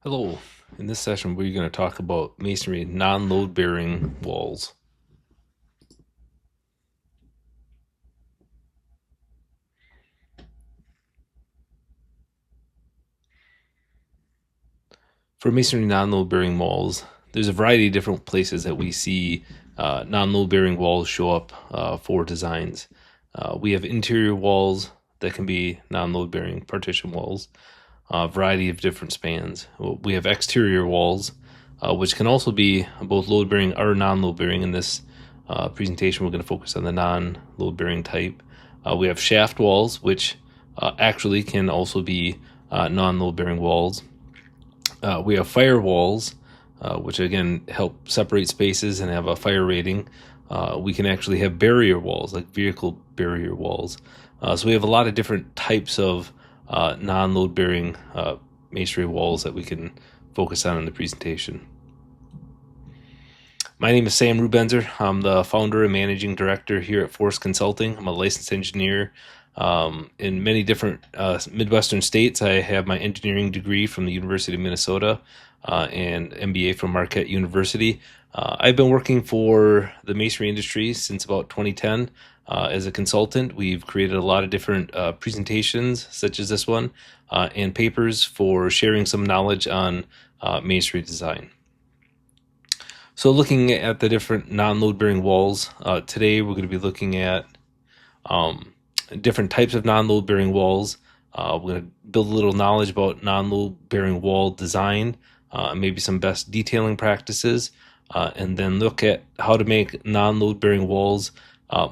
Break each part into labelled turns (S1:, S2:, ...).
S1: Hello. In this session, we're going to talk about masonry non-load bearing walls. For masonry non-load bearing walls, there's a variety of different places that we see non-load bearing walls show up for designs. We have interior walls that can be non-load bearing partition walls, a variety of different spans. We have exterior walls, which can also be both load bearing or non-load bearing. In this presentation, we're going to focus on the non-load bearing type. We have shaft walls, which actually can also be non-load bearing walls. We have firewalls, which again help separate spaces and have a fire rating. We can actually have barrier walls, like vehicle barrier walls. So we have a lot of different types of non-load bearing masonry walls that we can focus on in the presentation. My name is Sam Rubenzer. I'm the founder and managing director here at Force Consulting. I'm a licensed engineer in many different Midwestern states. I have my engineering degree from the University of Minnesota and MBA from Marquette University. I've been working for the masonry industry since about 2010 as a consultant. We've created a lot of different presentations, such as this one, and papers for sharing some knowledge on masonry design. So looking at the different non-load bearing walls, today we're going to be looking at different types of non-load bearing walls. We're going to build a little knowledge about non-load bearing wall design, maybe some best detailing practices, and then look at how to make non-load bearing walls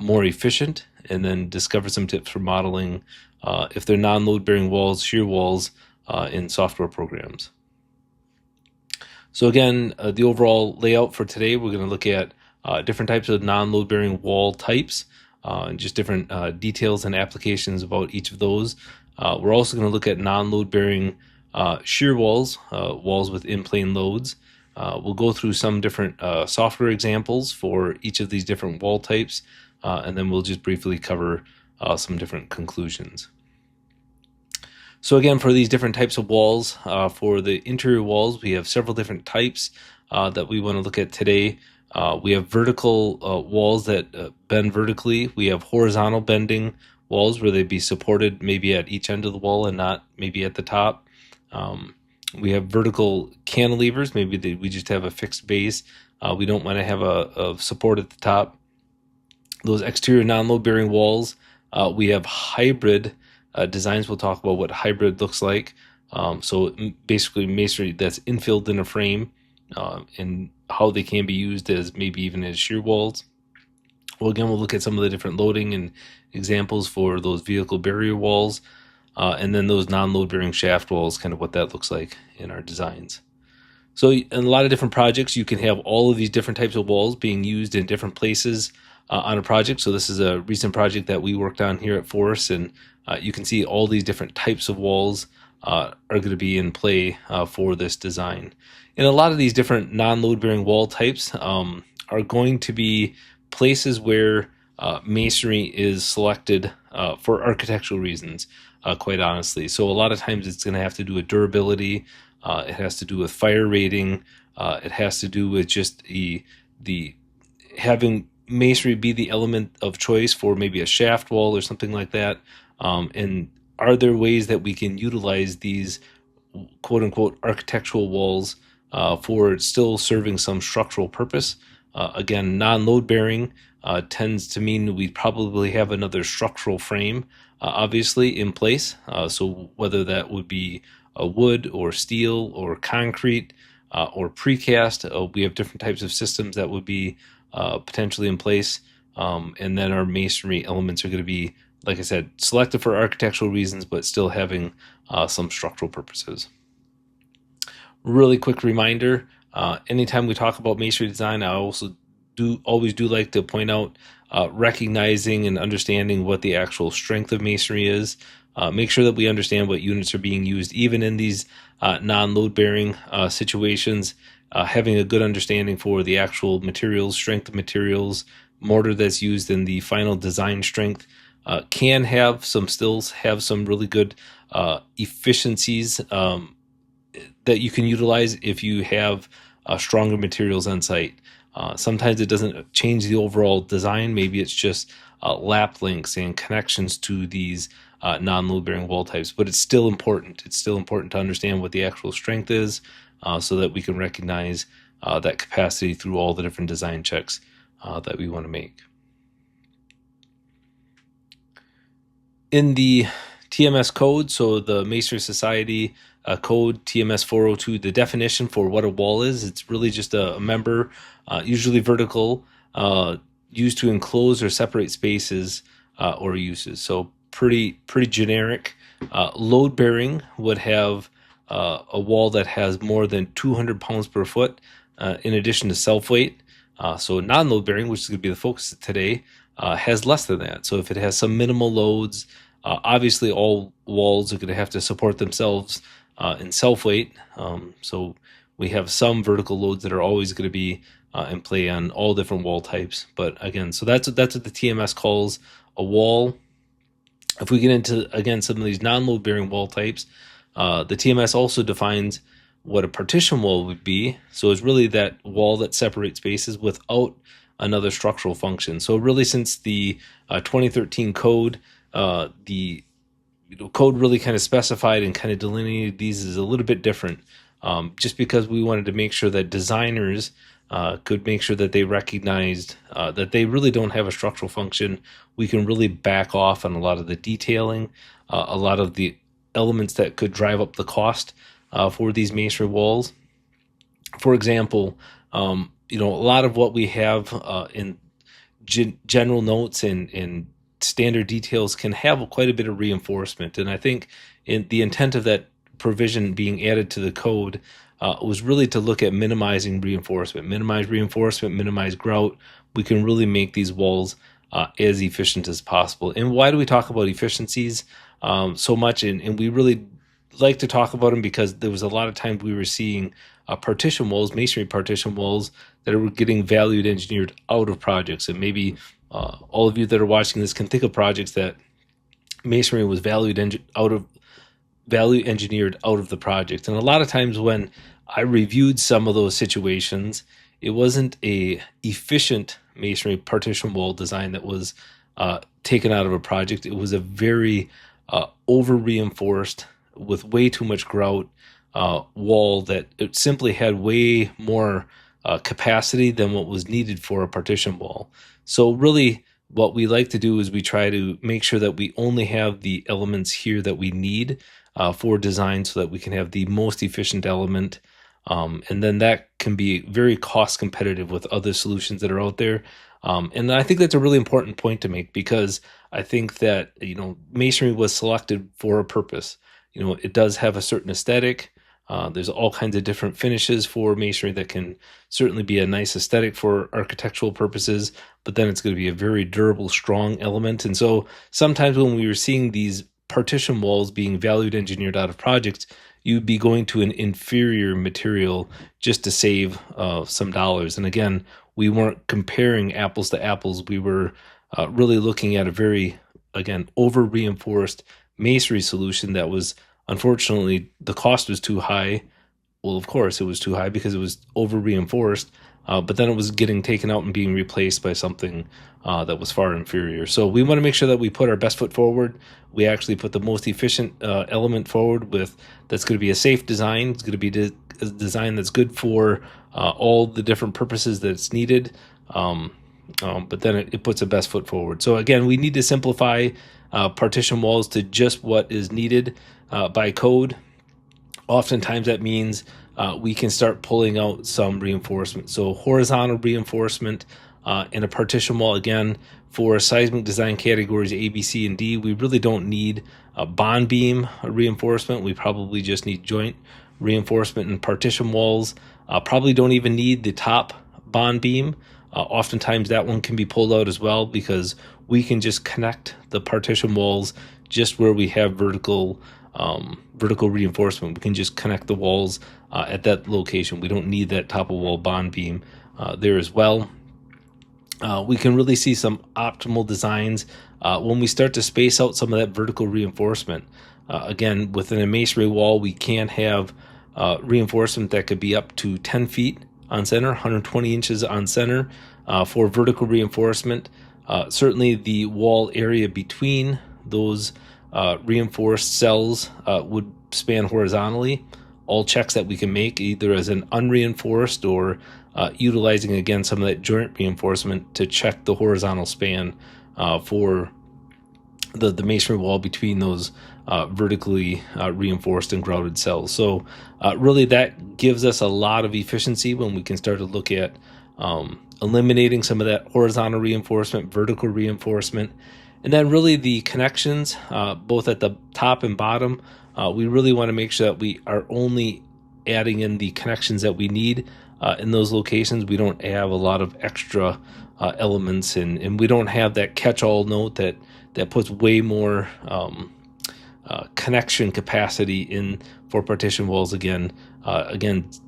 S1: more efficient, and then discover some tips for modeling if they're non-load bearing walls, shear walls in software programs. So again, the overall layout for today, we're going to look at different types of non-load bearing wall types, and just different details and applications about each of those. We're also going to look at non-load bearing shear walls, walls with in-plane loads. We'll go through some different software examples for each of these different wall types, and then we'll just briefly cover some different conclusions. So again, for these different types of walls, for the interior walls, we have several different types that we want to look at today. We have vertical walls that bend vertically. We have horizontal bending walls where they'd be supported maybe at each end of the wall and not maybe at the top. We have vertical cantilevers. Maybe we just have a fixed base. We don't want to have a support at the top. Those exterior non-load bearing walls, we have hybrid designs. We'll talk about what hybrid looks like. So basically masonry that's infilled in a frame, and how they can be used as maybe even as shear walls. Well, again, we'll look at some of the different loading and examples for those vehicle barrier walls, and then those non-load bearing shaft walls, kind of what that looks like in our designs. So in a lot of different projects, you can have all of these different types of walls being used in different places on a project. So this is a recent project that we worked on here at Force, and you can see all these different types of walls are going to be in play for this design. And a lot of these different non-load bearing wall types are going to be places where masonry is selected for architectural reasons, quite honestly. So a lot of times it's going to have to do with durability. It has to do with fire rating. It has to do with just the having masonry be the element of choice for maybe a shaft wall or something like that. And are there ways that we can utilize these quote unquote architectural walls for still serving some structural purpose? Again, non-load bearing tends to mean we probably have another structural frame, obviously, in place. So whether that would be a wood or steel or concrete or precast, we have different types of systems that would be potentially in place. And then our masonry elements are going to be, like I said, selected for architectural reasons, but still having some structural purposes. Really quick reminder, anytime we talk about masonry design, I also always do like to point out recognizing and understanding what the actual strength of masonry is. Make sure that we understand what units are being used, even in these non-load bearing situations. Having a good understanding for the actual materials, strength of materials, mortar that's used in the final design strength can have some really good efficiencies that you can utilize if you have stronger materials on site. Sometimes it doesn't change the overall design. Maybe it's just lap links and connections to these non-load bearing wall types, but it's still important. It's still important to understand what the actual strength is so that we can recognize that capacity through all the different design checks that we want to make. In the TMS code, so the Masonry Society code, TMS 402, the definition for what a wall is, it's really just a member, usually vertical, used to enclose or separate spaces or uses. So pretty generic. Load bearing would have a wall that has more than 200 pounds per foot in addition to self weight. So non-load bearing, which is going to be the focus today, has less than that. So if it has some minimal loads, obviously all walls are going to have to support themselves in self-weight. So we have some vertical loads that are always going to be in play on all different wall types. But again, so that's what the TMS calls a wall. If we get into, again, some of these non-load bearing wall types, the TMS also defines what a partition wall would be. So it's really that wall that separates spaces without another structural function. So really, since the 2013 code, the code really kind of specified and kind of delineated these as a little bit different, just because we wanted to make sure that designers could make sure that they recognized that they really don't have a structural function. We can really back off on a lot of the detailing, a lot of the elements that could drive up the cost for these masonry walls. For example, a lot of what we have in general notes and standard details can have quite a bit of reinforcement. And I think the intent of that provision being added to the code was really to look at minimizing reinforcement, minimize grout. We can really make these walls as efficient as possible. And why do we talk about efficiencies so much? And we really like to talk about them because there was a lot of times we were seeing partition walls, masonry partition walls, that were getting value engineered out of projects. And maybe all of you that are watching this can think of projects that masonry was value engineered out of the project. And a lot of times when I reviewed some of those situations, it wasn't a efficient masonry partition wall design that was taken out of a project. It was a very over reinforced with way too much grout wall that it simply had way more capacity than what was needed for a partition wall. So really what we like to do is we try to make sure that we only have the elements here that we need for design so that we can have the most efficient element. And then that can be very cost competitive with other solutions that are out there. And I think that's a really important point to make, because I think that, masonry was selected for a purpose. It does have a certain aesthetic. There's all kinds of different finishes for masonry that can certainly be a nice aesthetic for architectural purposes, but then it's going to be a very durable, strong element. And so sometimes when we were seeing these partition walls being value engineered out of projects, you'd be going to an inferior material just to save some dollars. And again, we weren't comparing apples to apples. We were really looking at a very, again, over reinforced masonry solution that was, unfortunately, the cost was too high. Well, of course, it was too high because it was over reinforced, but then it was getting taken out and being replaced by something that was far inferior. So we want to make sure that we put our best foot forward. We actually put the most efficient element forward that's going to be a safe design. It's going to be a design that's good for all the different purposes that it's needed. But then it puts the best foot forward. So again, we need to simplify partition walls to just what is needed by code. Oftentimes that means we can start pulling out some reinforcement. So horizontal reinforcement in a partition wall, again, for seismic design categories A, B, C, and D, we really don't need a bond beam reinforcement. We probably just need joint reinforcement in partition walls. Probably don't even need the top bond beam. Oftentimes that one can be pulled out as well, because we can just connect the partition walls just where we have vertical reinforcement. We can just connect the walls at that location. We don't need that top of wall bond beam there as well. We can really see some optimal designs when we start to space out some of that vertical reinforcement. Again, within a masonry wall, we can't have reinforcement that could be up to 10 feet on center, 120 inches on center for vertical reinforcement. Certainly the wall area between those reinforced cells would span horizontally. All checks that we can make either as an unreinforced or utilizing again some of that joint reinforcement to check the horizontal span for the masonry wall between those vertically reinforced and grouted cells. So really that gives us a lot of efficiency when we can start to look at eliminating some of that horizontal reinforcement, vertical reinforcement, and then really the connections both at the top and bottom. We really want to make sure that we are only adding in the connections that we need in those locations. We don't have a lot of extra elements, and we don't have that catch-all note that puts way more connection capacity in for partition walls again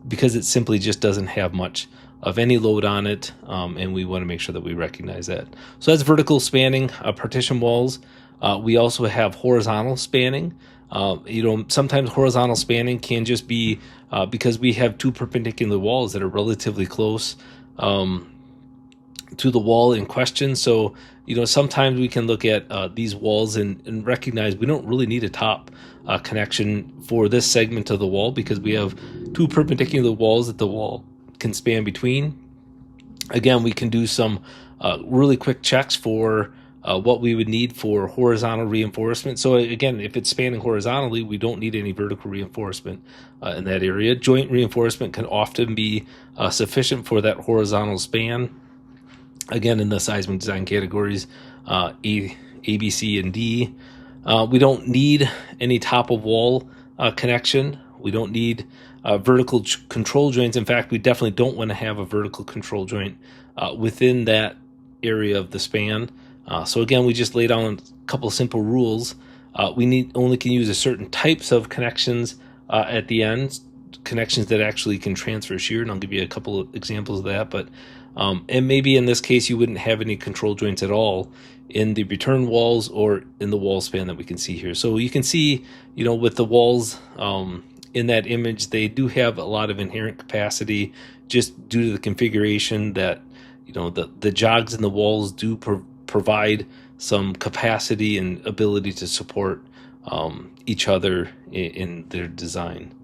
S1: because it simply just doesn't have much of any load on it, and we want to make sure that we recognize that. So that's vertical spanning partition walls. We also have horizontal spanning. Sometimes horizontal spanning can just be because we have two perpendicular walls that are relatively close to the wall in question. So, sometimes we can look at these walls and recognize we don't really need a top connection for this segment of the wall because we have two perpendicular walls that the wall can span between. Again, we can do some really quick checks for what we would need for horizontal reinforcement. So again, if it's spanning horizontally, we don't need any vertical reinforcement in that area. Joint reinforcement can often be sufficient for that horizontal span. Again, in the seismic design categories, A, B, C, and D. We don't need any top of wall connection. We don't need vertical control joints. In fact, we definitely don't want to have a vertical control joint within that area of the span. So again, we just laid down a couple of simple rules. We only can use a certain types of connections at the end, connections that actually can transfer shear, and I'll give you a couple of examples of that. But and maybe in this case, you wouldn't have any control joints at all in the return walls or in the wall span that we can see here. So you can see, with the walls in that image, they do have a lot of inherent capacity just due to the configuration that, the jogs in the walls do provide some capacity and ability to support each other in their design.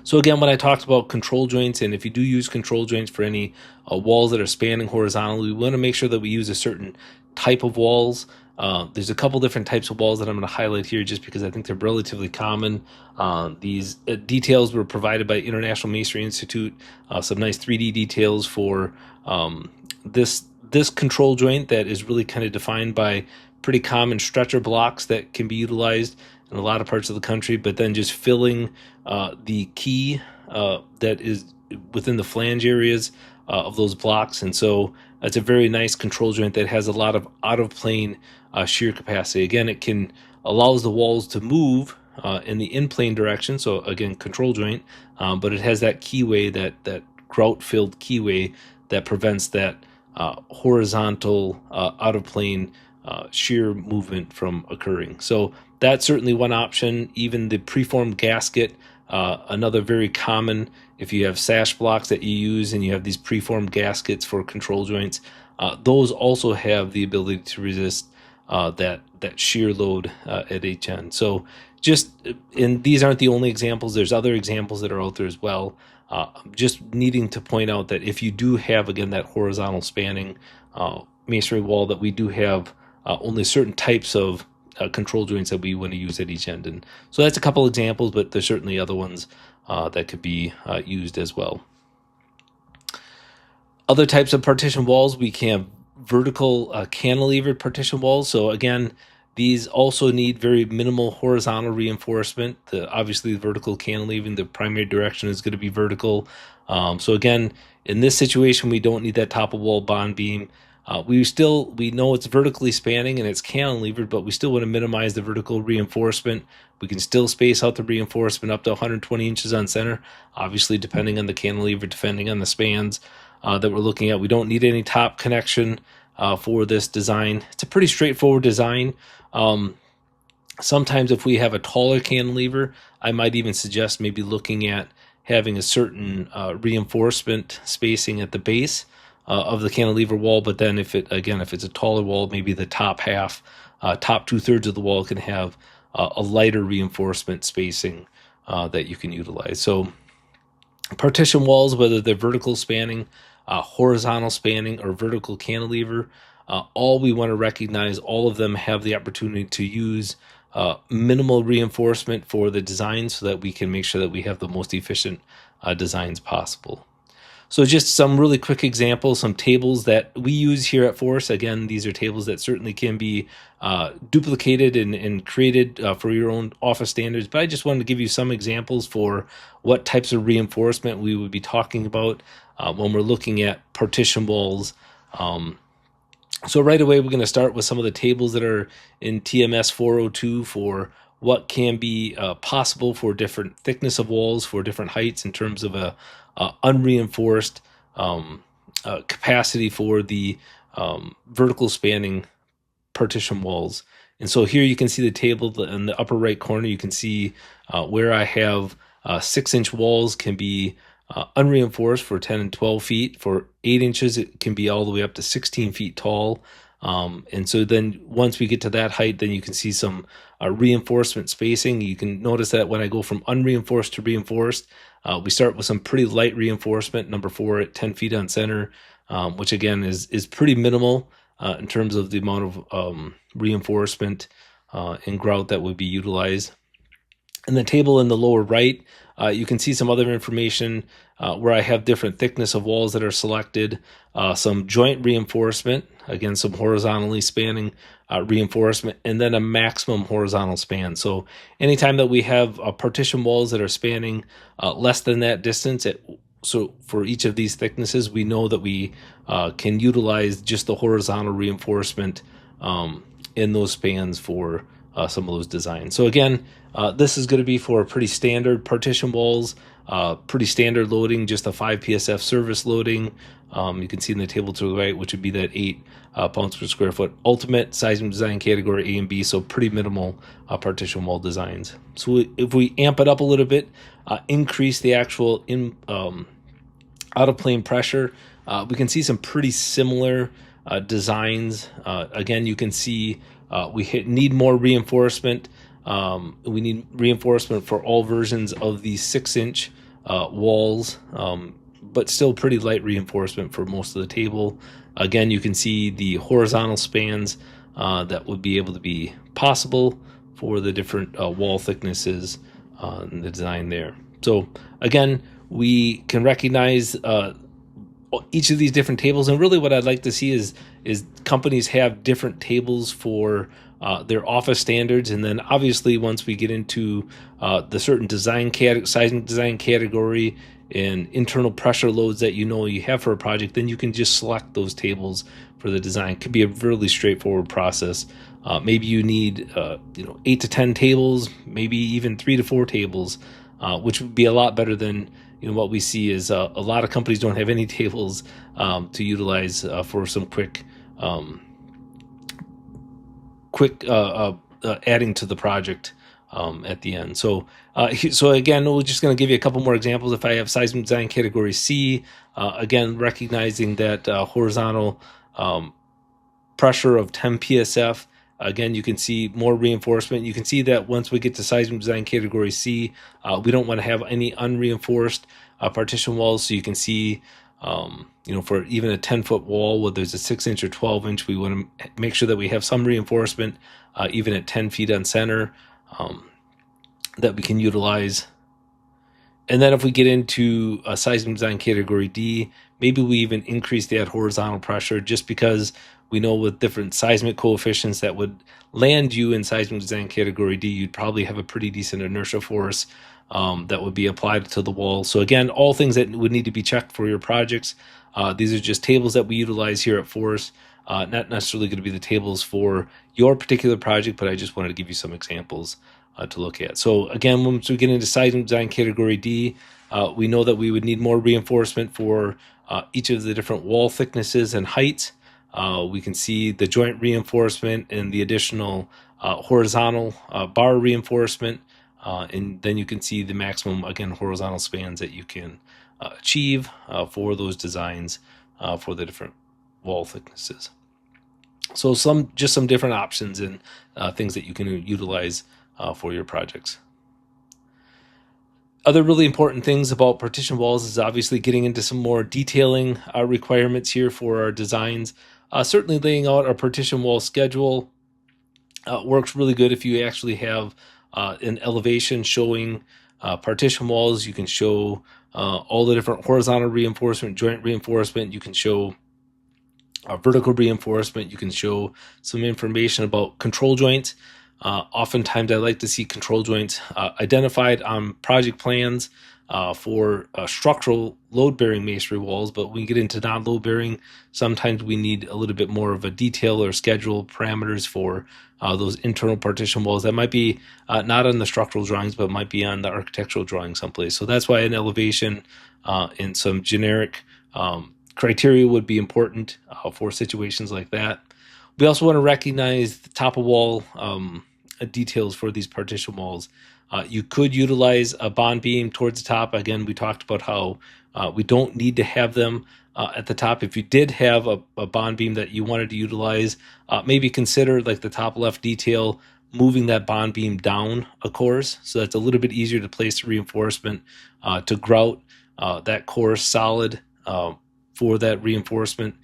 S1: So again, when I talked about control joints, and if you do use control joints for any walls that are spanning horizontally, we want to make sure that we use a certain type of walls. There's a couple different types of walls that I'm going to highlight here just because I think they're relatively common. These details were provided by International Masonry Institute, some nice 3D details for this control joint that is really kind of defined by pretty common stretcher blocks that can be utilized in a lot of parts of the country, but then just filling the key that is within the flange areas of those blocks. And so it's a very nice control joint that has a lot of out of plane shear capacity. Again, it can allows the walls to move in the in plane direction. So again, control joint, but it has that keyway, that grout filled keyway that prevents that horizontal out of plane shear movement from occurring. So that's certainly one option. Even the preformed gasket, another very common, if you have sash blocks that you use and you have these preformed gaskets for control joints, those also have the ability to resist that shear load at each end. So and these aren't the only examples. There's other examples that are out there as well. Just needing to point out that if you do have, again, that horizontal spanning masonry wall, that we do have only certain types of control joints that we want to use at each end. And so that's a couple examples, but there's certainly other ones that could be used as well. Other types of partition walls, we can have vertical cantilevered partition walls. So again, these also need very minimal horizontal reinforcement. Obviously, the vertical cantilevering, the primary direction is going to be vertical. So again, in this situation, we don't need that top of wall bond beam. We know it's vertically spanning and it's cantilevered, but we still want to minimize the vertical reinforcement. We can still space out the reinforcement up to 120 inches on center, obviously depending on the cantilever, depending on the spans that we're looking at. We don't need any top connection for this design. It's a pretty straightforward design. Sometimes if we have a taller cantilever, I might even suggest maybe looking at having a certain reinforcement spacing at the base of the cantilever wall. But then if it's a taller wall, maybe the top half, top 2/3 of the wall can have a lighter reinforcement spacing that you can utilize. So partition walls, whether they're vertical spanning, horizontal spanning, or vertical cantilever, all we want to recognize, all of them have the opportunity to use minimal reinforcement for the design so that we can make sure that we have the most efficient designs possible. So just some really quick examples, some tables that we use here at Force. Again, these are tables that certainly can be duplicated and created for your own office standards. But I just wanted to give you some examples for what types of reinforcement we would be talking about when we're looking at partition walls. So right away, we're going to start with some of the tables that are in TMS 402 for what can be possible for different thickness of walls, for different heights in terms of a unreinforced capacity for the vertical spanning partition walls. And so here you can see the table in the upper right corner. You can see where I have 6-inch walls can be unreinforced for 10 and 12 feet. For 8 inches, it can be all the way up to 16 feet tall. And so then once we get to that height, then you can see some reinforcement spacing. You can notice that when I go from unreinforced to reinforced, we start with some pretty light reinforcement, number 4 at 10 feet on center, which again is pretty minimal in terms of the amount of reinforcement and grout that would be utilized. In the table in the lower right, you can see some other information where I have different thickness of walls that are selected, some joint reinforcement, again, some horizontally spanning reinforcement, and then a maximum horizontal span. So anytime that we have partition walls that are spanning less than that distance, so for each of these thicknesses, we know that we can utilize just the horizontal reinforcement in those spans for some of those designs. So again, this is going to be for pretty standard partition walls, pretty standard loading, just a 5 PSF service loading. You can see in the table to the right, which would be that 8 pounds per square foot ultimate seismic design category A and B, so pretty minimal partition wall designs. So if we amp it up a little bit, increase the actual out of plane pressure, we can see some pretty similar designs. Again, you can see we need more reinforcement. We need reinforcement for all versions of these 6-inch walls, but still pretty light reinforcement for most of the table. Again, you can see the horizontal spans that would be able to be possible for the different wall thicknesses in the design there. So again, we can recognize each of these different tables, and really what I'd like to see is companies have different tables for their office standards, and then obviously once we get into the certain seismic design category and internal pressure loads that you have for a project, then you can just select those tables for the design. It could be a really straightforward process. Maybe you need 8 to 10 tables, maybe even 3 to 4 tables, which would be a lot better than what we see is a lot of companies don't have any tables to utilize for some quick adding to the project at the end. So again, we're just going to give you a couple more examples. If I have seismic design category C, again, recognizing that horizontal pressure of 10 PSF, again, you can see more reinforcement. You can see that once we get to seismic design category C, we don't want to have any unreinforced partition walls. So you can see, for even a 10-foot wall, whether it's a 6-inch or 12-inch, we want to make sure that we have some reinforcement, even at 10 feet on center, that we can utilize. And then if we get into a seismic design category D, maybe we even increase that horizontal pressure, just because we know with different seismic coefficients that would land you in seismic design category D, you'd probably have a pretty decent inertia force that would be applied to the wall. So again, all things that would need to be checked for your projects. These are just tables that we utilize here at Force, not necessarily going to be the tables for your particular project, but I just wanted to give you some examples to look at. So again, once we get into seismic design category D, we know that we would need more reinforcement for each of the different wall thicknesses and heights. We can see the joint reinforcement and the additional horizontal bar reinforcement, and then you can see the maximum, again, horizontal spans that you can achieve for those designs for the different wall thicknesses. So just some different options and things that you can utilize for your projects. Other really important things about partition walls is obviously getting into some more detailing requirements here for our designs. Certainly laying out our partition wall schedule works really good if you actually have an elevation showing partition walls. You can show all the different horizontal reinforcement, joint reinforcement. You can show vertical reinforcement. You can show some information about control joints. Oftentimes I like to see control joints identified on project plans for structural load-bearing masonry walls, but when we get into non-load-bearing, sometimes we need a little bit more of a detail or schedule parameters for those internal partition walls that might be not on the structural drawings, but might be on the architectural drawing someplace. So that's why an elevation and some generic criteria would be important for situations like that. We also want to recognize the top of wall details for these partition walls. You could utilize a bond beam towards the top. Again, we talked about how we don't need to have them at the top. If you did have a bond beam that you wanted to utilize, maybe consider, like the top left detail, moving that bond beam down a course, so that's a little bit easier to place the reinforcement to grout that course solid for that reinforcement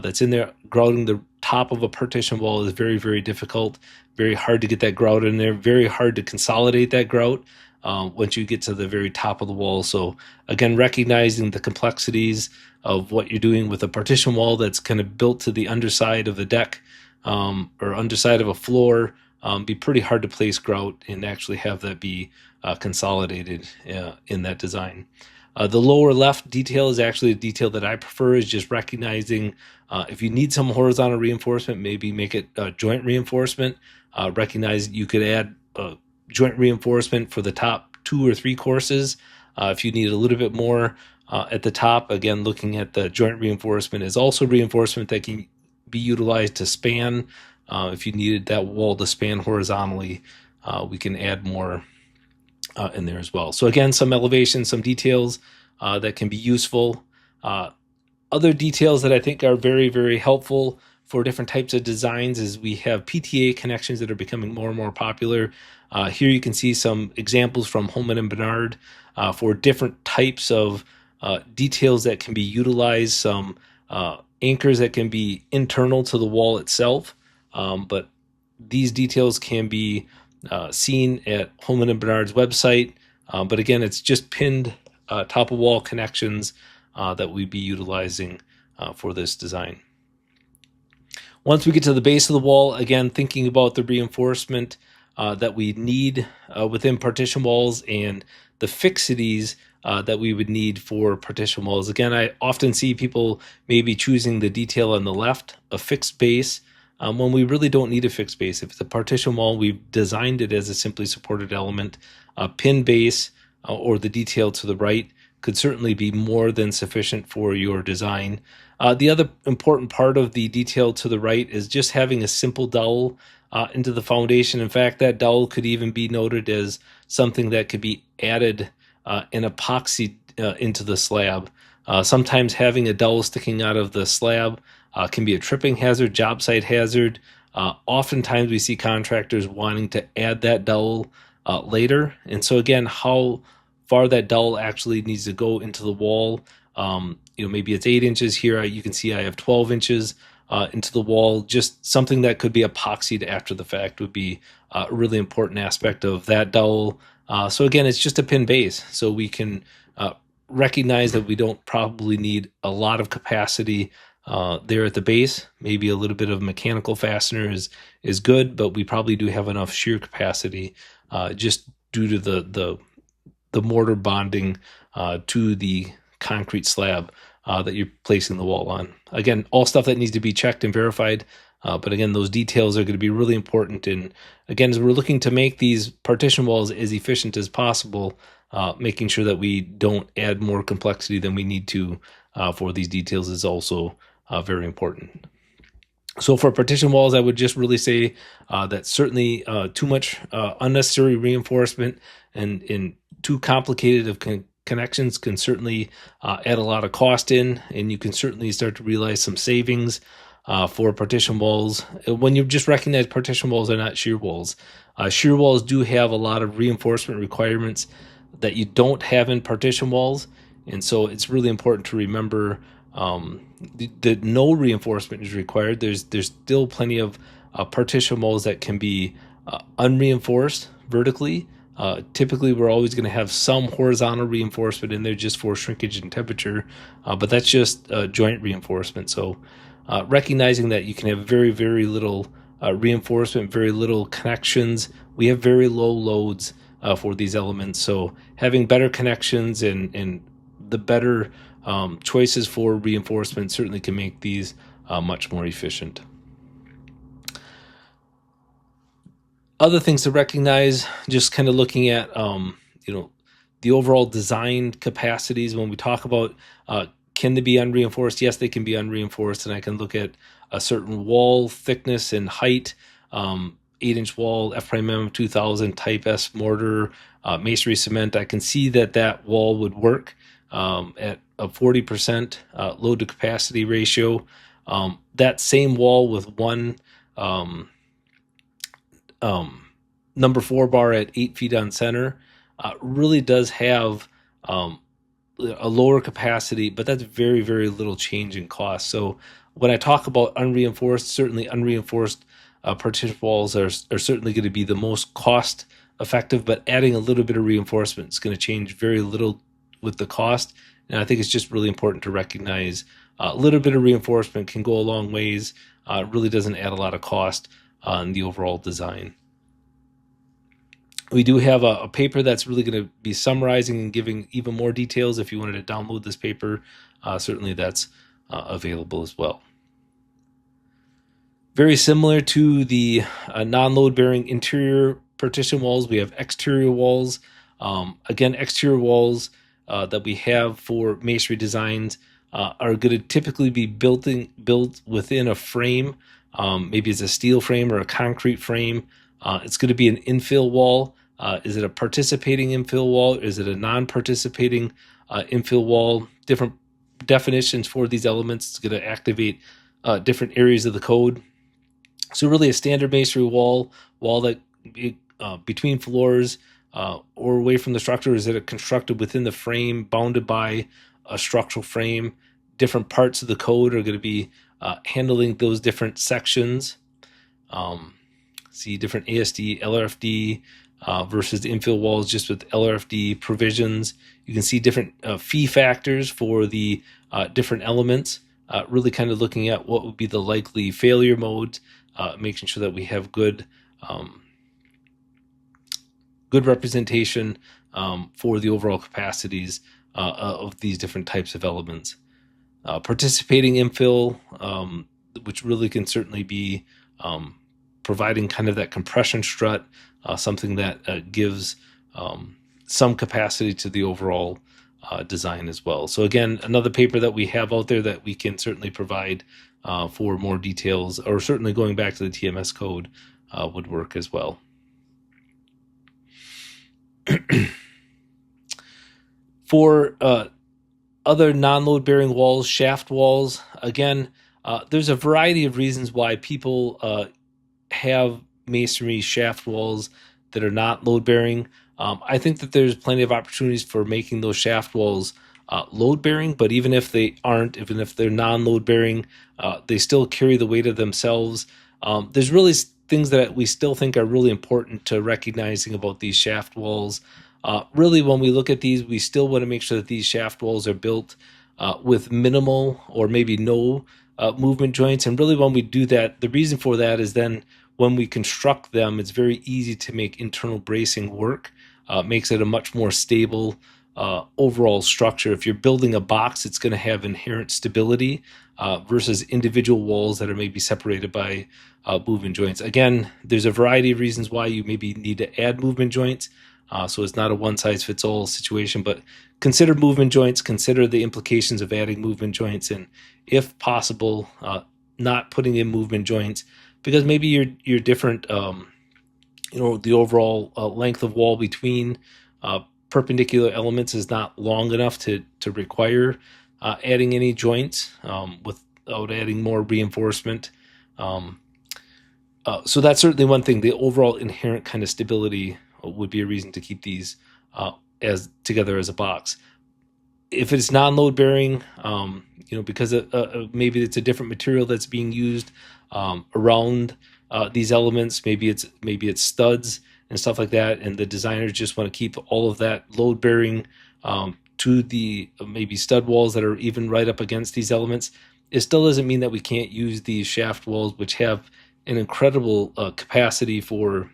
S1: that's in there. Grouting the top of a partition wall is very, very difficult. Very hard to get that grout in there. Very hard to consolidate that grout once you get to the very top of the wall. So again, recognizing the complexities of what you're doing with a partition wall that's kind of built to the underside of the deck or underside of a floor, be pretty hard to place grout and actually have that be consolidated in that design. The lower left detail is actually a detail that I prefer, is just recognizing if you need some horizontal reinforcement, maybe make it joint reinforcement. Recognize you could add joint reinforcement for the top 2 or 3 courses. If you need a little bit more at the top, again, looking at the joint reinforcement is also reinforcement that can be utilized to span. If you needed that wall to span horizontally, we can add more in there as well. So again, some elevation, some details that can be useful. Other details that I think are very, very helpful for different types of designs is we have PTA connections that are becoming more and more popular. Here you can see some examples from Holman and Bernard for different types of details that can be utilized, some anchors that can be internal to the wall itself, but these details can be seen at Holman and Bernard's website. But again, it's just pinned top of wall connections that we'd be utilizing for this design. Once we get to the base of the wall, again, thinking about the reinforcement that we need within partition walls and the fixities that we would need for partition walls. Again, I often see people maybe choosing the detail on the left, a fixed base, when we really don't need a fixed base. If it's a partition wall, we've designed it as a simply supported element. A pin base or the detail to the right could certainly be more than sufficient for your design. The other important part of the detail to the right is just having a simple dowel into the foundation. In fact, that dowel could even be noted as something that could be added in epoxy into the slab. Sometimes having a dowel sticking out of the slab can be a tripping hazard, job site hazard. Oftentimes we see contractors wanting to add that dowel later. And so again, how far that dowel actually needs to go into the wall. Maybe it's 8 inches here. You can see I have 12 inches into the wall. Just something that could be epoxied after the fact would be a really important aspect of that dowel. So again, it's just a pin base. So we can recognize that we don't probably need a lot of capacity there at the base. Maybe a little bit of mechanical fastener is good, but we probably do have enough shear capacity just due to the mortar bonding to the concrete slab that you're placing the wall on. Again, all stuff that needs to be checked and verified. But again, those details are going to be really important. And again, as we're looking to make these partition walls as efficient as possible, making sure that we don't add more complexity than we need to for these details is also very important. So for partition walls, I would just really say that certainly too much unnecessary reinforcement and too complicated of connections can certainly add a lot of cost in, and you can certainly start to realize some savings for partition walls. When you just recognize partition walls are not shear walls. Shear walls do have a lot of reinforcement requirements that you don't have in partition walls, and so it's really important to remember that no reinforcement is required. There's still plenty of partition walls that can be unreinforced vertically. Typically, we're always going to have some horizontal reinforcement in there just for shrinkage and temperature, but that's just joint reinforcement. So recognizing that you can have very, very little reinforcement, very little connections. We have very low loads for these elements. So having better connections and the better choices for reinforcement certainly can make these much more efficient. Other things to recognize, just kind of looking at the overall design capacities. When we talk about can they be unreinforced? Yes, they can be unreinforced, and I can look at a certain wall thickness and height, 8-inch wall, F''M 2000 type S mortar, masonry cement. I can see that wall would work at a 40% load to capacity ratio. That same wall with one number 4 bar at 8 feet on center really does have a lower capacity, but that's very, very little change in cost. So when I talk about unreinforced, certainly unreinforced partition walls are certainly going to be the most cost effective, but adding a little bit of reinforcement is going to change very little with the cost. And I think it's just really important to recognize a little bit of reinforcement can go a long ways. It really doesn't add a lot of cost on the overall design. We do have a paper that's really going to be summarizing and giving even more details. If you wanted to download this paper, certainly that's available as well. Very similar to the non-load bearing interior partition walls, we have exterior walls. Again, exterior walls that we have for masonry designs are going to typically be built within a frame. Maybe it's a steel frame or a concrete frame. It's going to be an infill wall. Is it a participating infill wall? Is it a non-participating infill wall? Different definitions for these elements. It's going to activate different areas of the code. So really a standard masonry wall that between floors or away from the structure. Is it constructed within the frame, bounded by a structural frame? Different parts of the code are going to be handling those different sections. See different ASD, LRFD versus the infill walls just with LRFD provisions. You can see different fee factors for the different elements, really kind of looking at what would be the likely failure modes, making sure that we have good representation for the overall capacities of these different types of elements. Participating infill, which really can certainly be providing kind of that compression strut, something that gives some capacity to the overall design as well. So again, another paper that we have out there that we can certainly provide for more details, or certainly going back to the TMS code would work as well. For other non-load bearing walls, shaft walls, again, there's a variety of reasons why people have masonry shaft walls that are not load bearing. I think that there's plenty of opportunities for making those shaft walls load bearing, but even if they aren't, even if they're non-load bearing, they still carry the weight of themselves. There's really things that we still think are really important to recognizing about these shaft walls. Really, when we look at these, we still want to make sure that these shaft walls are built with minimal or maybe no movement joints. And really, when we do that, the reason for that is then when we construct them, it's very easy to make internal bracing work. Makes it a much more stable overall structure. If you're building a box, it's going to have inherent stability versus individual walls that are maybe separated by movement joints. Again, there's a variety of reasons why you maybe need to add movement joints. So it's not a one-size-fits-all situation, but consider movement joints, consider the implications of adding movement joints, and if possible, not putting in movement joints because maybe your different the overall length of wall between uh, perpendicular elements is not long enough to require adding any joints without adding more reinforcement. Um, so that's certainly one thing. The overall inherent kind of stability would be a reason to keep these as together as a box. If it's non-load bearing, because maybe it's a different material that's being used around these elements. Maybe it's studs and stuff like that, and the designers just want to keep all of that load bearing to the maybe stud walls that are even right up against these elements. It still doesn't mean that we can't use these shaft walls, which have an incredible capacity for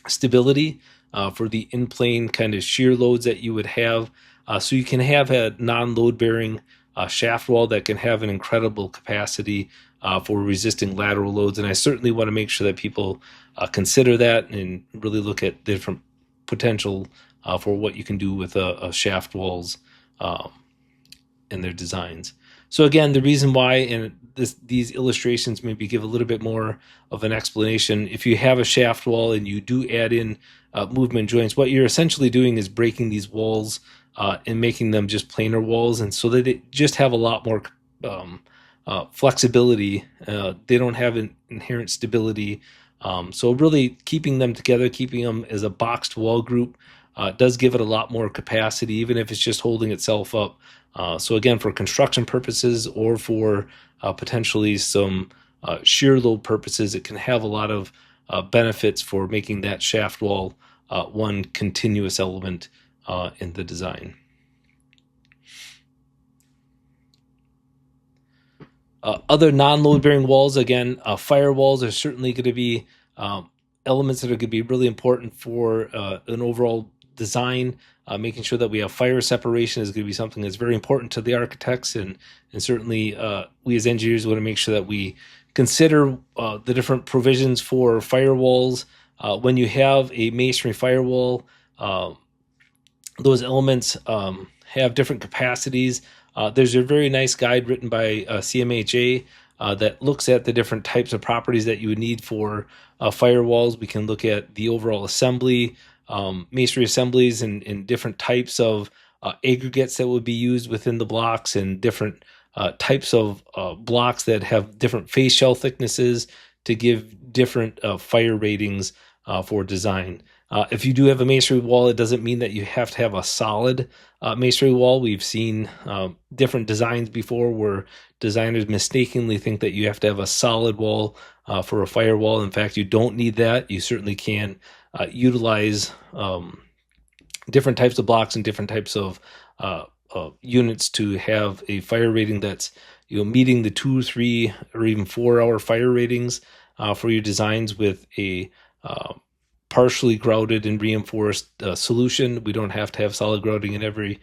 S1: stability, for the in-plane kind of shear loads that you would have. So you can have a non-load bearing shaft wall that can have an incredible capacity for resisting lateral loads. And I certainly want to make sure that people consider that and really look at different potential for what you can do with a shaft walls in their designs. So again, the reason why, and these illustrations maybe give a little bit more of an explanation. If you have a shaft wall and you do add in movement joints, what you're essentially doing is breaking these walls and making them just planar walls, and so that they just have a lot more flexibility. They don't have an inherent stability. So really keeping them together, keeping them as a boxed wall group does give it a lot more capacity, even if it's just holding itself up. So again, for construction purposes or for potentially some shear load purposes, it can have a lot of benefits for making that shaft wall one continuous element in the design. Other non-load bearing walls, again, firewalls are certainly going to be elements that are going to be really important for an overall design. Making sure that we have fire separation is going to be something that's very important to the architects, and certainly we as engineers want to make sure that we consider the different provisions for firewalls. When you have a masonry firewall, those elements have different capacities. There's a very nice guide written by CMHA that looks at the different types of properties that you would need for firewalls. We can look at the overall assembly, masonry assemblies, and different types of aggregates that would be used within the blocks, and different types of blocks that have different face shell thicknesses to give different fire ratings for design. If you do have a masonry wall, it doesn't mean that you have to have a solid masonry wall. We've seen different designs before where designers mistakenly think that you have to have a solid wall for a firewall. In fact, you don't need that. You certainly can utilize different types of blocks and different types of units to have a fire rating that's meeting the 2, 3, or even 4 hour fire ratings for your designs with a partially grouted and reinforced solution. We don't have to have solid grouting in every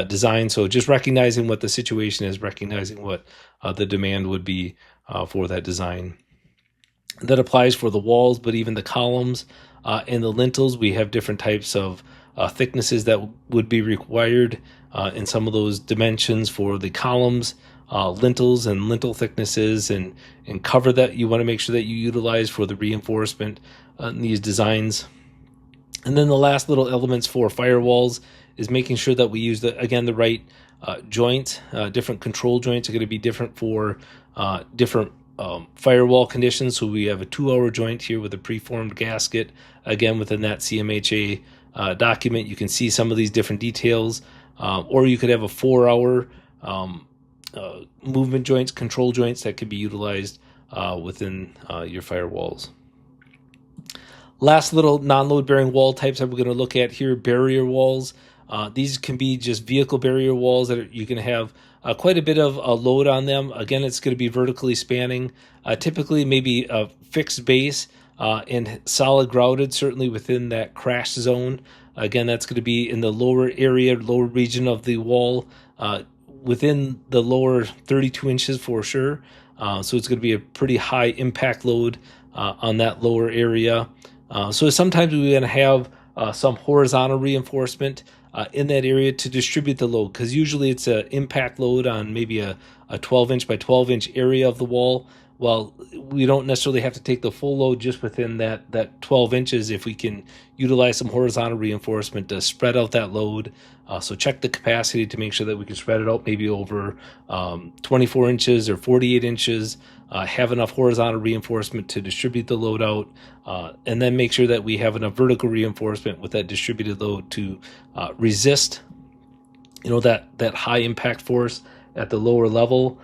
S1: design. So just recognizing what the situation is, recognizing what the demand would be for that design. That applies for the walls, but even the columns and the lintels, we have different types of thicknesses that would be required in some of those dimensions for the columns, lintels, and lintel thicknesses, and cover that you want to make sure that you utilize for the reinforcement in these designs. And then the last little elements for firewalls is making sure that we use the right joint. Different control joints are going to be different for different firewall conditions. So we have a 2-hour joint here with a preformed gasket. Again, within that CMHA document, you can see some of these different details. Or you could have a 4-hour movement joints, control joints that could be utilized within your firewalls. Last little non-load bearing wall types that we're going to look at here, barrier walls. These can be just vehicle barrier walls that you can have quite a bit of load on them. Again, it's going to be vertically spanning, typically maybe a fixed base and solid grouted, certainly within that crash zone. Again, that's going to be in the lower area, lower region of the wall, within the lower 32 inches for sure. So it's going to be a pretty high impact load on that lower area. So sometimes we're going to have some horizontal reinforcement in that area to distribute the load, because usually it's an impact load on maybe a 12 inch by 12 inch area of the wall. well, we don't necessarily have to take the full load just within that 12 inches if we can utilize some horizontal reinforcement to spread out that load. So check the capacity to make sure that we can spread it out maybe over 24 inches or 48 inches. Have enough horizontal reinforcement to distribute the load out, and then make sure that we have enough vertical reinforcement with that distributed load to resist, that high impact force at the lower level.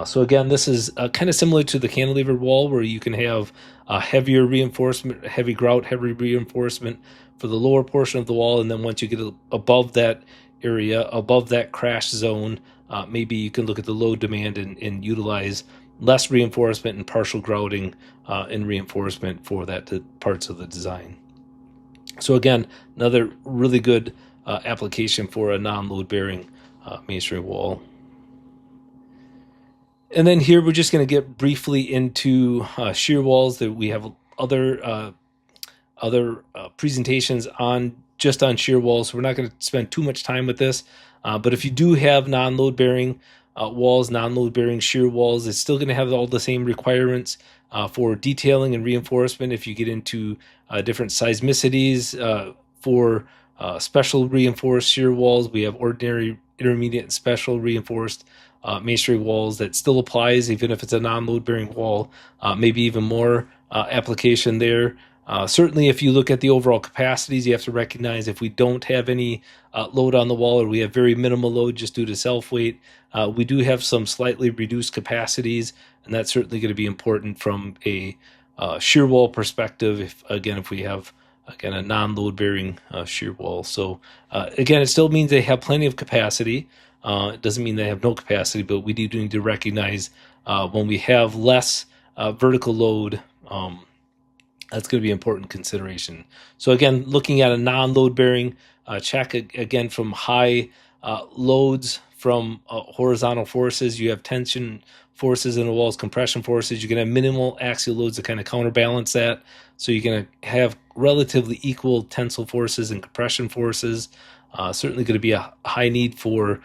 S1: So again, this is kind of similar to the cantilever wall, where you can have heavier reinforcement, heavy grout, heavy reinforcement for the lower portion of the wall, and then once you get above that area, above that crash zone, maybe you can look at the load demand and utilize less reinforcement and partial grouting and reinforcement for that parts of the design. So again, another really good application for a non-load bearing masonry wall. And then here we're just going to get briefly into shear walls. That we have other presentations on just on shear walls, so we're not going to spend too much time with this. But if you do have non-load bearing walls, non-load bearing shear walls, it's still going to have all the same requirements for detailing and reinforcement. If you get into different seismicities for special reinforced shear walls, we have ordinary, intermediate, and special reinforced masonry walls that still applies even if it's a non-load bearing wall. Maybe even more application there. Certainly, if you look at the overall capacities, you have to recognize if we don't have any load on the wall, or we have very minimal load just due to self-weight, we do have some slightly reduced capacities, and that's certainly going to be important from a shear wall perspective. If we have a non-load bearing shear wall. So again, it still means they have plenty of capacity. It doesn't mean they have no capacity, but we do need to recognize when we have less vertical load. That's going to be an important consideration. So again, looking at a non-load bearing, check again from high loads from horizontal forces. You have tension forces in the walls, compression forces. You're going to have minimal axial loads to kind of counterbalance that. So you're going to have relatively equal tensile forces and compression forces. Certainly going to be a high need for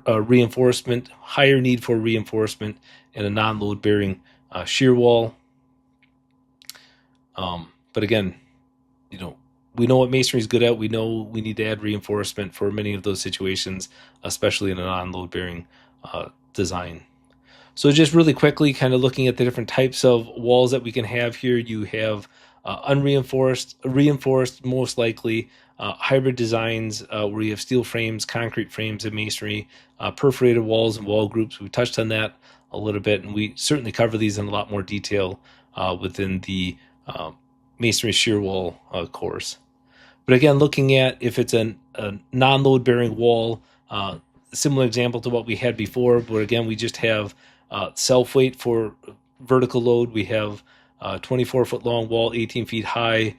S1: reinforcement, higher need for reinforcement in a non-load bearing shear wall. But again, we know what masonry is good at. We know we need to add reinforcement for many of those situations, especially in a non-load bearing design. So just really quickly, kind of looking at the different types of walls that we can have here. You have unreinforced, reinforced, most likely, hybrid designs where you have steel frames, concrete frames in masonry, perforated walls and wall groups. We touched on that a little bit, and we certainly cover these in a lot more detail within the masonry shear wall course. But again, looking at if it's a non-load bearing wall, similar example to what we had before, but again, we just have self-weight for vertical load. We have 24-foot long wall, 18 feet high.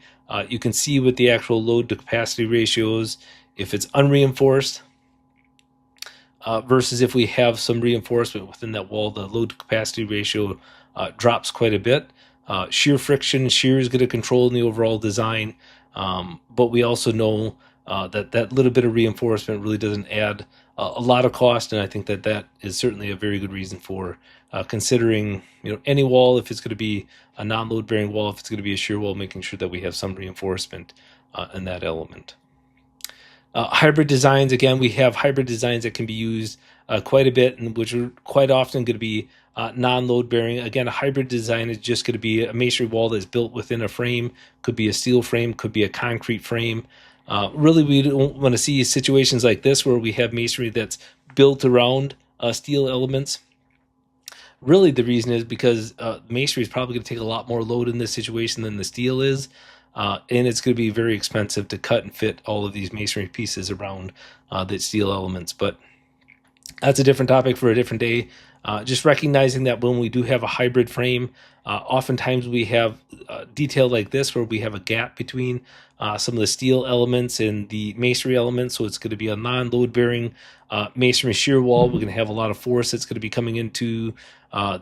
S1: You can see with the actual load to capacity ratios, if it's unreinforced versus if we have some reinforcement within that wall, the load to capacity ratio drops quite a bit. Shear friction, shear is going to control in the overall design, but we also know that little bit of reinforcement really doesn't add a lot of cost, and I think that is certainly a very good reason for considering any wall, if it's going to be a non-load bearing wall, if it's going to be a shear wall, making sure that we have some reinforcement in that element. Hybrid designs, again, we have hybrid designs that can be used quite a bit, and which are quite often going to be non-load bearing. Again, a hybrid design is just going to be a masonry wall that's built within a frame. Could be a steel frame, could be a concrete frame. Really, we don't want to see situations like this where we have masonry that's built around steel elements. Really, the reason is because masonry is probably going to take a lot more load in this situation than the steel is. And it's going to be very expensive to cut and fit all of these masonry pieces around the steel elements. But that's a different topic for a different day. Just recognizing that when we do have a hybrid frame, oftentimes we have detail like this where we have a gap between some of the steel elements and the masonry elements. So it's going to be a non-load bearing masonry shear wall. We're going to have a lot of force that's going to be coming into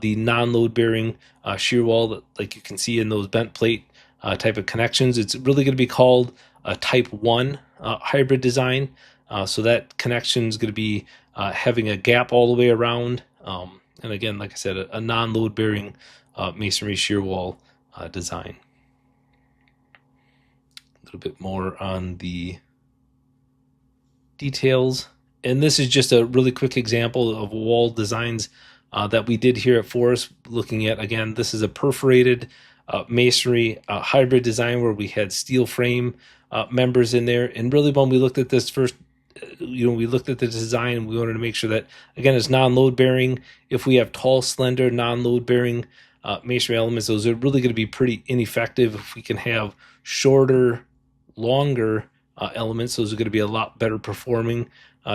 S1: the non-load bearing shear wall, that, like you can see in those bent plate type of connections. It's really going to be called a type 1 hybrid design. So that connection is going to be having a gap all the way around. And again, like I said, a non-load bearing masonry shear wall design. A little bit more on the details. And this is just a really quick example of wall designs that we did here at Forest. Looking at, again, this is a perforated masonry hybrid design where we had steel frame members in there. And really, when we looked at this first, we looked at the design, we wanted to make sure that, again, it's non-load bearing. If we have tall, slender, non-load bearing masonry elements, those are really going to be pretty ineffective. If we can have shorter, longer elements, those are going to be a lot better performing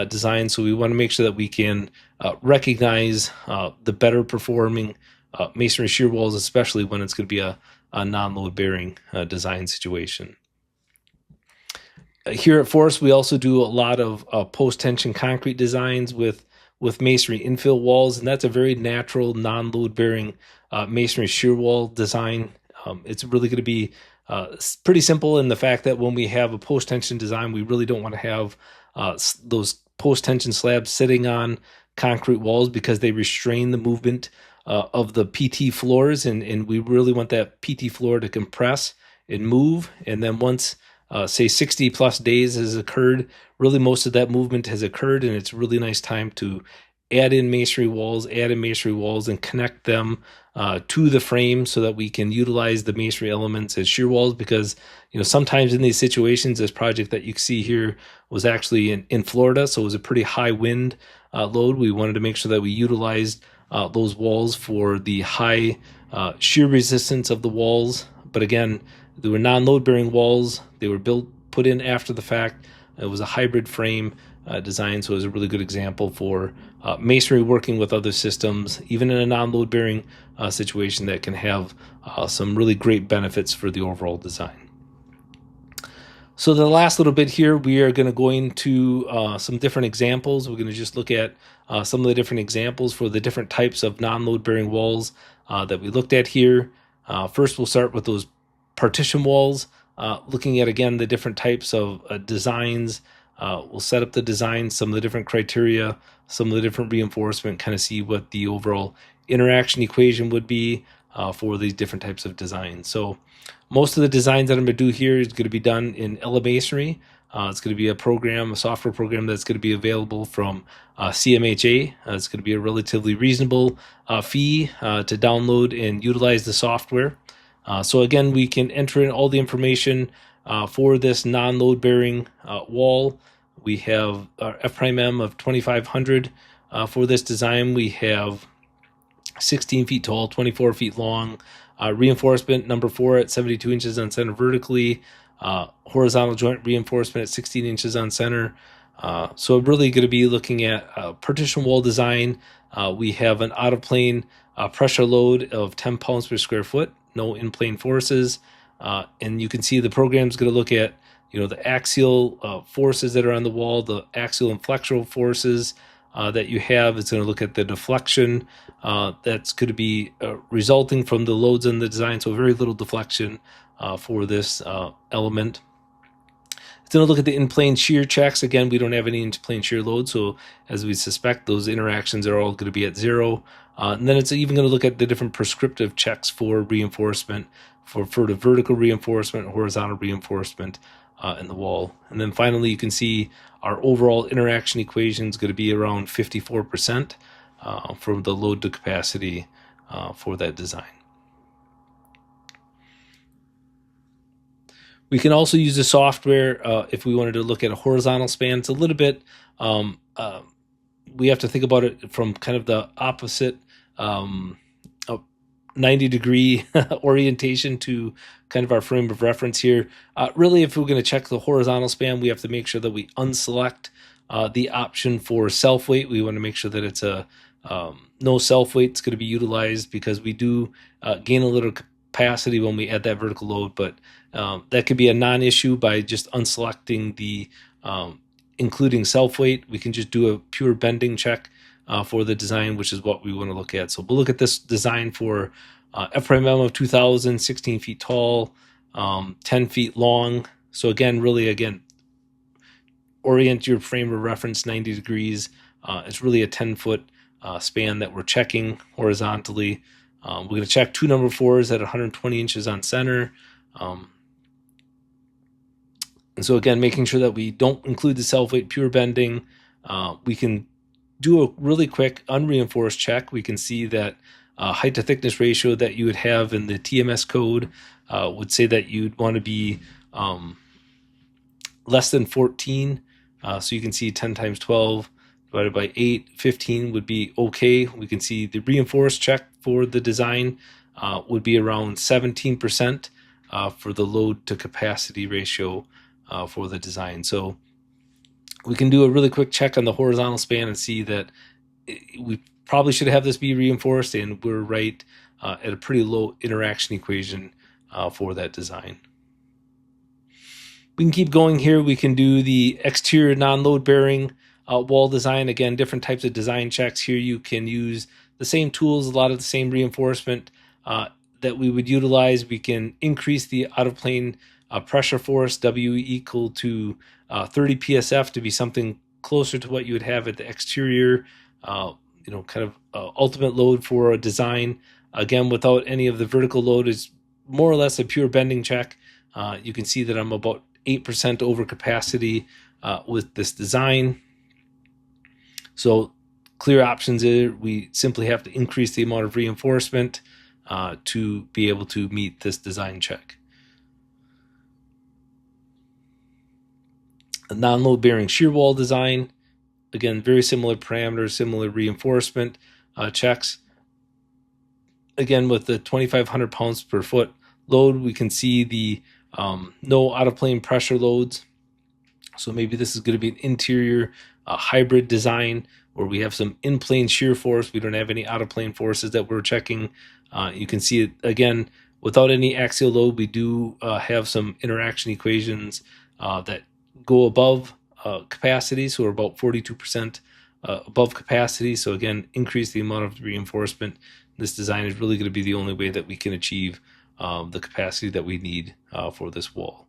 S1: designs. So we want to make sure that we can recognize the better performing masonry shear walls, especially when it's going to be a non-load bearing design situation. Here at Forest, we also do a lot of post-tension concrete designs with masonry infill walls, and that's a very natural non-load bearing masonry shear wall design. It's really going to be pretty simple in the fact that when we have a post-tension design, we really don't want to have those post-tension slabs sitting on concrete walls because they restrain the movement of the PT floors, and we really want that PT floor to compress and move. And then once say 60 plus days has occurred, really most of that movement has occurred, and it's a really nice time to add in masonry walls, and connect them to the frame so that we can utilize the masonry elements as shear walls. Because sometimes in these situations, this project that you see here was actually in Florida, so it was a pretty high wind load. We wanted to make sure that we utilized those walls for the high shear resistance of the walls. But again, they were non-load bearing walls. They were put in after the fact. It was a hybrid frame design, so it was a really good example for masonry working with other systems, even in a non-load bearing situation, that can have some really great benefits for the overall design. So the last little bit here, we are going to go into some different examples. We're going to just look at some of the different examples for the different types of non-load bearing walls that we looked at here. First, we'll start with those partition walls, looking at, again, the different types of designs. We'll set up the design, some of the different criteria, some of the different reinforcement, kind of see what the overall interaction equation would be for these different types of designs. So most of the designs that I'm going to do here is going to be done in Masonry. It's going to be a software program that's going to be available from CMHA. It's going to be a relatively reasonable fee to download and utilize the software. So again, we can enter in all the information for this non-load bearing wall. We have our F'(M) of 2500 for this design. We have 16 feet tall, 24 feet long, reinforcement number 4 at 72 inches on center vertically, horizontal joint reinforcement at 16 inches on center. So really going to be looking at partition wall design. We have an out of plane pressure load of 10 pounds per square foot, no in-plane forces. And you can see the program is going to look at the axial forces that are on the wall, the axial and flexural forces that you have. It's going to look at the deflection that's going to be resulting from the loads in the design, so very little deflection for this element. It's going to look at the in-plane shear checks. Again, we don't have any in-plane shear load, so as we suspect, those interactions are all going to be at 0. And then it's even going to look at the different prescriptive checks for reinforcement, for the vertical reinforcement, horizontal reinforcement in the wall. And then finally, you can see our overall interaction equation is going to be around 54% for the load to capacity for that design. We can also use the software if we wanted to look at a horizontal span. It's a little bit, we have to think about it from kind of the opposite 90-degree orientation to kind of our frame of reference here. Really, if we're going to check the horizontal span, we have to make sure that we unselect the option for self-weight. We want to make sure that it's a no self-weight is going to be utilized, because we do gain a little capacity when we add that vertical load, but that could be a non-issue by just unselecting the including self-weight. We can just do a pure bending check for the design, which is what we want to look at. So we'll look at this design for F'(M) of 2000, 16 feet tall, 10 feet long. So again, orient your frame of reference 90 degrees. It's really a 10-foot span that we're checking horizontally. We're going to check two number fours at 120 inches on center. And so again, making sure that we don't include the self-weight pure bending. We can do a really quick unreinforced check. We can see that height to thickness ratio that you would have in the TMS code would say that you'd want to be less than 14. So you can see 10 times 12 divided by 8, 15 would be okay. We can see the reinforced check for the design would be around 17% for the load to capacity ratio for the design. So we can do a really quick check on the horizontal span and see that we probably should have this be reinforced, and we're right at a pretty low interaction equation for that design. We can keep going here. We can do the exterior non-load bearing wall design. Again, different types of design checks here. You can use the same tools, a lot of the same reinforcement that we would utilize. We can increase the out-of-plane pressure force, W equal to 30 PSF, to be something closer to what you would have at the exterior, kind of ultimate load for a design. Again, without any of the vertical load, is more or less a pure bending check. You can see that I'm about 8% over capacity with this design. So clear options is we simply have to increase the amount of reinforcement to be able to meet this design check. A non-load bearing shear wall design. Again, very similar parameters, similar reinforcement checks. Again, with the 2,500 pounds per foot load, we can see the no out-of-plane pressure loads. So maybe this is going to be an interior hybrid design where we have some in-plane shear force. We don't have any out-of-plane forces that we're checking. You can see it, again, without any axial load, we do have some interaction equations that go above capacity. So we're about 42% above capacity. So again, increase the amount of reinforcement. This design is really going to be the only way that we can achieve the capacity that we need for this wall.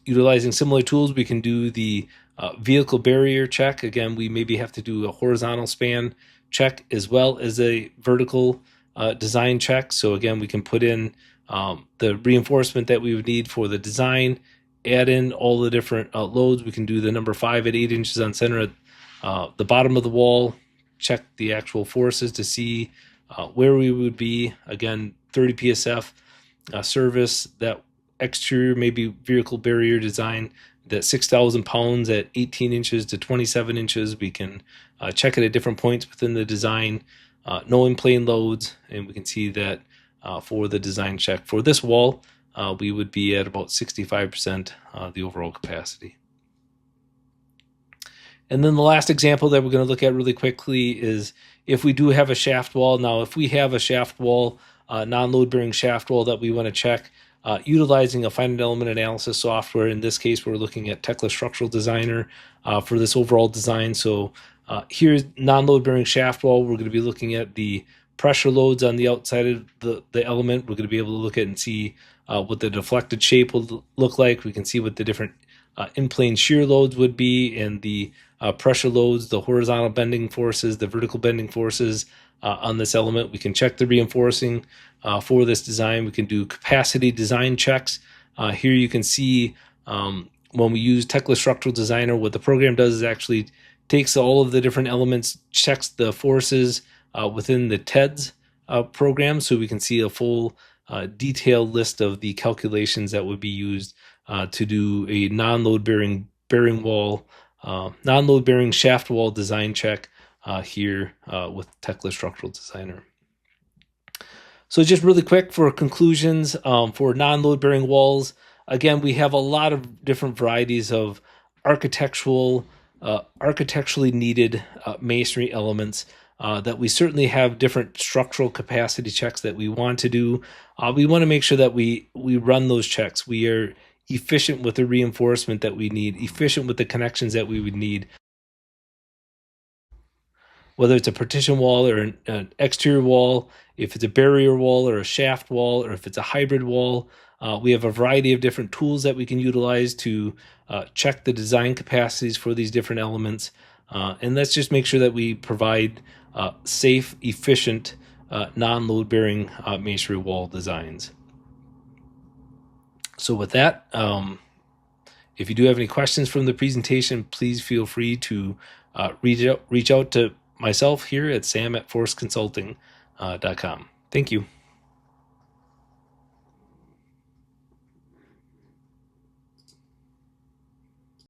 S1: Utilizing similar tools, we can do the vehicle barrier check. Again, we maybe have to do a horizontal span check as well as a vertical design check. So again, we can put in the reinforcement that we would need for the design, add in all the different loads. We can do the number 5 at 8 inches on center at the bottom of the wall, check the actual forces to see where we would be. Again, 30 PSF service, that exterior maybe vehicle barrier design, that 6,000 pounds at 18 inches to 27 inches. We can check it at different points within the design, no in-plane loads, and we can see that for the design check for this wall, we would be at about 65% the overall capacity. And then the last example that we're going to look at really quickly is if we do have a shaft wall. Now, if we have a shaft wall, non-load bearing shaft wall that we want to check, utilizing a finite element analysis software. In this case, we're looking at Tekla Structural Designer for this overall design. So here's non-load bearing shaft wall. We're going to be looking at the pressure loads on the outside of the element. We're going to be able to look at and see what the deflected shape will look like. We can see what the different in-plane shear loads would be, and the pressure loads, the horizontal bending forces, the vertical bending forces on this element. We can check the reinforcing for this design. We can do capacity design checks. Here you can see when we use Tekla Structural Designer, what the program does is actually takes all of the different elements, checks the forces within the TEDS program, so we can see a full detailed list of the calculations that would be used to do a non-load bearing wall, non-load bearing shaft wall design check here with Tekla Structural Designer. So just really quick for conclusions for non-load bearing walls. Again, we have a lot of different varieties of architecturally needed masonry elements that we certainly have different structural capacity checks that we want to do. We want to make sure that we run those checks. We are efficient with the reinforcement that we need, efficient with the connections that we would need. Whether it's a partition wall or an exterior wall, if it's a barrier wall or a shaft wall, or if it's a hybrid wall, we have a variety of different tools that we can utilize to check the design capacities for these different elements. And let's just make sure that we provide safe, efficient, non-load bearing masonry wall designs. So with that, if you do have any questions from the presentation, please feel free to reach out to myself here at sam@forceconsulting.com. Thank you.